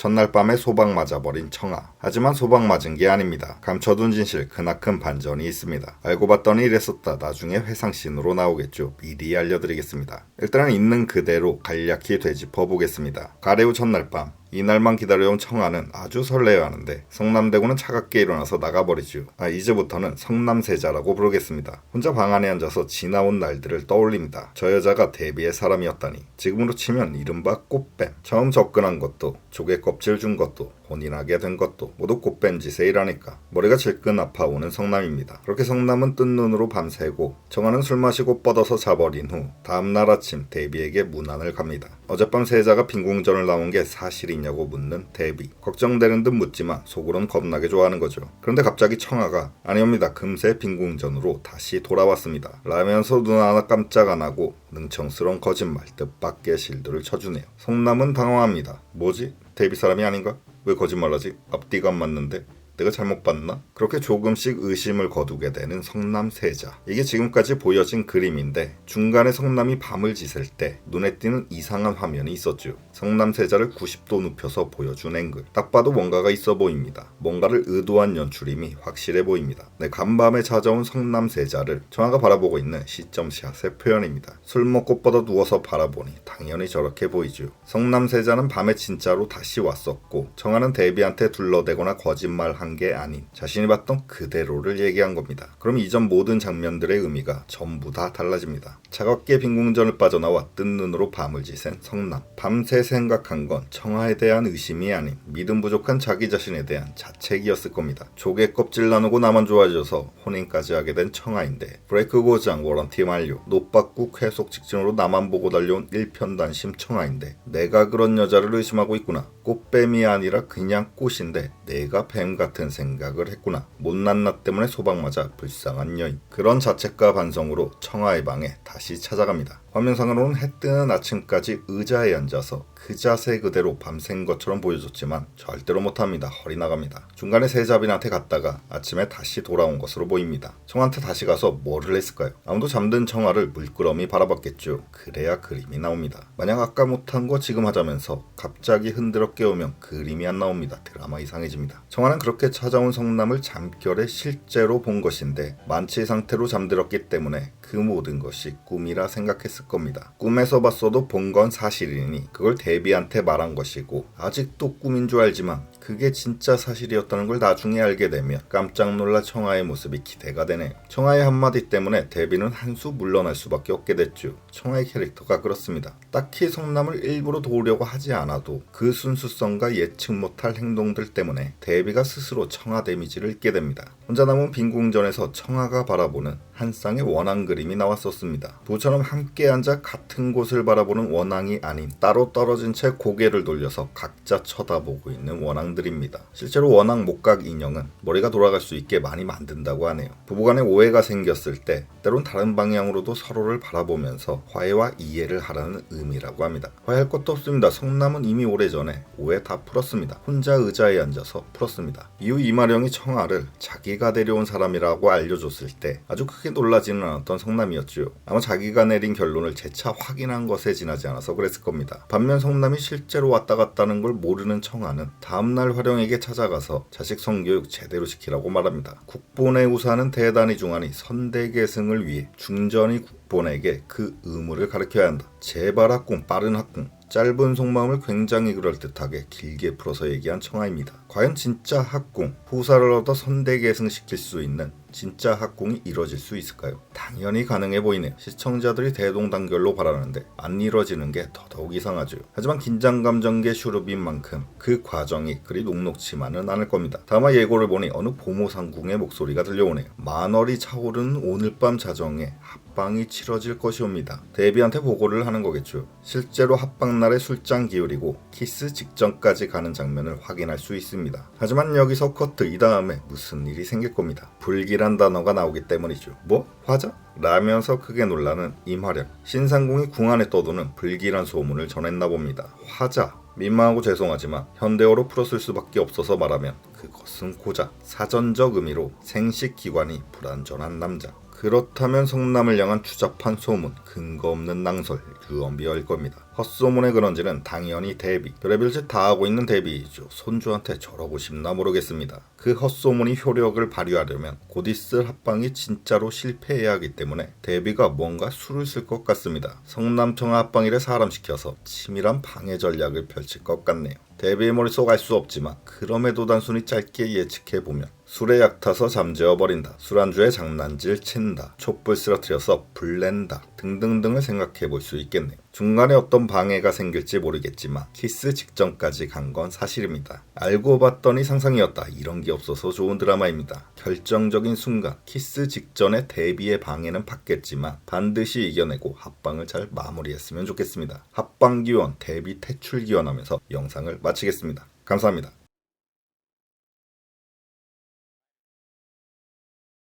첫날 밤에 소방 맞아버린 청아. 하지만 소방 맞은 게 아닙니다. 감춰둔 진실 크나큰 반전이 있습니다. 알고 봤더니 이랬었다. 나중에 회상씬으로 나오겠죠. 미리 알려드리겠습니다. 일단은 있는 그대로 간략히 되짚어보겠습니다. 가래 후 첫날 밤, 이날만 기다려온 청아는 아주 설레어하는데 성남대군은 차갑게 일어나서 나가버리죠. 이제부터는 성남세자라고 부르겠습니다. 혼자 방 안에 앉아서 지나온 날들을 떠올립니다. 저 여자가 데뷔의 사람이었다니. 지금으로 치면 이른바 꽃뱀. 처음 접근한 것도, 조개 껍질 준 것도, 혼인하게 된 것도 모두 꽃뱀 짓에 일하니까 머리가 질끈 아파오는 성남입니다. 그렇게 성남은 뜬 눈으로 밤새고 청아는 술 마시고 뻗어서 자버린 후 다음날 아침 데뷔에게 문안을 갑니다. 어젯밤 세자가 빈궁전을 나온 게 사실이냐고 묻는 데뷔. 걱정되는 듯 묻지만 속으론 겁나게 좋아하는 거죠. 그런데 갑자기 청아가 아니옵니다. 금세 빈궁전으로 다시 돌아왔습니다. 라면서 눈 하나 깜짝 안 하고 능청스러운 거짓말 뜻밖의 실드를 쳐주네요. 성남은 당황합니다. 뭐지? 데뷔 사람이 아닌가? 왜 거짓말하지? 앞뒤가 안 맞는데? 내가 잘못 봤나? 그렇게 조금씩 의심을 거두게 되는 성남세자. 이게 지금까지 보여진 그림인데 중간에 성남이 밤을 지샐 때 눈에 띄는 이상한 화면이 있었죠. 성남세자를 90도 눕혀서 보여준 앵글. 딱 봐도 뭔가가 있어 보입니다. 뭔가를 의도한 연출임이 확실해 보입니다. 간밤에 찾아온 성남세자를 청아가 바라보고 있는 시점샷의 표현입니다. 술 먹고 뻗어 누워서 바라보니 당연히 저렇게 보이죠. 성남세자는 밤에 진짜로 다시 왔었고 청아는 데뷔한테 둘러대거나 거짓말한 게 아닌 자신이 봤던 그대로를 얘기한 겁니다. 그럼 이전 모든 장면들의 의미가 전부 다 달라집니다. 차갑게 빈궁전을 빠져나와 뜬 눈으로 밤을 지샌 성남. 밤새 생각한 건 청아에 대한 의심이 아닌 믿음 부족한 자기 자신에 대한 자책이었을 겁니다. 조개 껍질 나누고 나만 좋아져서 혼인까지 하게 된 청아인데 브레이크 고장 워런티 만료, 노빠꾸 회속 직진으로 나만 보고 달려온 일편단심 청아인데 내가 그런 여자를 의심하고 있구나. 꽃뱀이 아니라 그냥 꽃인데 내가 뱀 같은 생각을 했구나. 못난 나 때문에 소방맞아 불쌍한 여인. 그런 자책과 반성으로 청아의 방에 다시 찾아갑니다. 화면상으로는 해 뜨는 아침까지 의자에 앉아서 그 자세 그대로 밤샌 것처럼 보여줬지만 절대로 못합니다. 허리 나갑니다. 중간에 세자빈한테 갔다가 아침에 다시 돌아온 것으로 보입니다. 청아한테 다시 가서 뭐를 했을까요? 아무도 잠든 청아를 물끄러미 바라봤겠죠. 그래야 그림이 나옵니다. 만약 아까 못한 거 지금 하자면서 갑자기 흔들어 깨우면 그림이 안 나옵니다. 드라마 이상해집니다. 청아는 그렇게 찾아온 성남을 잠결에 실제로 본 것인데 만취 상태로 잠들었기 때문에 그 모든 것이 꿈이라 생각했을 겁니다. 꿈에서 봤어도 본 건 사실이니 그걸 데뷔한테 말한 것이고 아직도 꿈인 줄 알지만 그게 진짜 사실이었다는 걸 나중에 알게 되면 깜짝 놀라 청아의 모습이 기대가 되네요. 청아의 한마디 때문에 데뷔는 한 수 물러날 수밖에 없게 됐죠. 청아의 캐릭터가 그렇습니다. 딱히 성남을 일부러 도우려고 하지 않아도 그 순수성과 예측 못할 행동들 때문에 데뷔가 스스로 청아 데미지를 입게 됩니다. 혼자 남은 빈궁전에서 청아가 바라보는 한 쌍의 원앙 그림이 나왔었습니다. 부처럼 함께 앉아 같은 곳을 바라보는 원앙이 아닌 따로 떨어진 채 고개를 돌려서 각자 쳐다보고 있는 원앙들입니다. 실제로 원앙 목각 인형은 머리가 돌아갈 수 있게 많이 만든다고 하네요. 부부간에 오해가 생겼을 때 때론 다른 방향으로도 서로를 바라보면서 화해와 이해를 하라는 의미라고 합니다. 화해할 것도 없습니다. 성남은 이미 오래전에 오해 다 풀었습니다. 혼자 의자에 앉아서 풀었습니다. 이후 이마령이 청아를 자기가 데려온 사람이라고 알려줬을 때 아주 크게 놀라지는 않았던 성남이었죠. 아마 자기가 내린 결론을 재차 확인한 것에 지나지 않아서 그랬을 겁니다. 반면 성남이 실제로 왔다 갔다는 걸 모르는 청아는 다음날 화령에게 찾아가서 자식 성교육 제대로 시키라고 말합니다. 국본의 우사는 대단히 중하니 선대계승을 위해 중전이 국본에게 그 의무를 가르쳐야 한다. 제발 학궁, 빠른 학궁. 짧은 속마음을 굉장히 그럴듯하게 길게 풀어서 얘기한 청아입니다. 과연 진짜 학궁, 후사를 얻어 선대계승시킬 수 있는 진짜 학궁이 이뤄질 수 있을까요? 당연히 가능해 보이네요. 시청자들이 대동단결로 바라는데 안 이뤄지는 게 더더욱 이상하죠. 하지만 긴장감 전개 슈룹인 만큼 그 과정이 그리 녹록치만은 않을 겁니다. 다마 예고를 보니 어느 보모상궁의 목소리가 들려오네요. 만월이 차오르는 오늘 밤 자정에 합방이 치러질 것이옵니다. 데뷔한테 보고를 하는 거겠죠. 실제로 합방날에 술잔 기울이고 키스 직전까지 가는 장면을 확인할 수 있습니다. 하지만 여기서 커트, 이 다음에 무슨 일이 생길 겁니다. 불길한 단어가 나오기 때문이죠. 뭐? 화자? 라면서 크게 놀라는 임화령. 신상궁이 궁 안에 떠도는 불길한 소문을 전했나 봅니다. 화자. 민망하고 죄송하지만 현대어로 풀었을 수밖에 없어서 말하면 그것은 고작 사전적 의미로 생식기관이 불안전한 남자. 그렇다면 성남을 향한 추잡한 소문, 근거 없는 낭설, 유언비어일 겁니다. 헛소문의 근원지는 당연히 데뷔. 별의별 짓 다 하고 있는 데뷔이죠. 손주한테 저러고 싶나 모르겠습니다. 그 헛소문이 효력을 발휘하려면 곧 있을 합방이 진짜로 실패해야 하기 때문에 데뷔가 뭔가 수를 쓸 것 같습니다. 성남청아 합방일에 사람 시켜서 치밀한 방해 전략을 펼칠 것 같네요. 데뷔의 머릿속 알 수 없지만 그럼에도 단순히 짧게 예측해보면 술에 약타서 잠재워버린다, 술안주에 장난질 친다, 촛불 쓰러뜨려서 불낸다 등등등을 생각해볼 수 있겠네요. 중간에 어떤 방해가 생길지 모르겠지만 키스 직전까지 간 건 사실입니다. 알고 봤더니 상상이었다. 이런 게 없어서 좋은 드라마입니다. 결정적인 순간 키스 직전에 데뷔의 방해는 받겠지만 반드시 이겨내고 합방을 잘 마무리했으면 좋겠습니다. 합방 기원, 데뷔 퇴출 기원하면서 영상을 마치겠습니다. 감사합니다.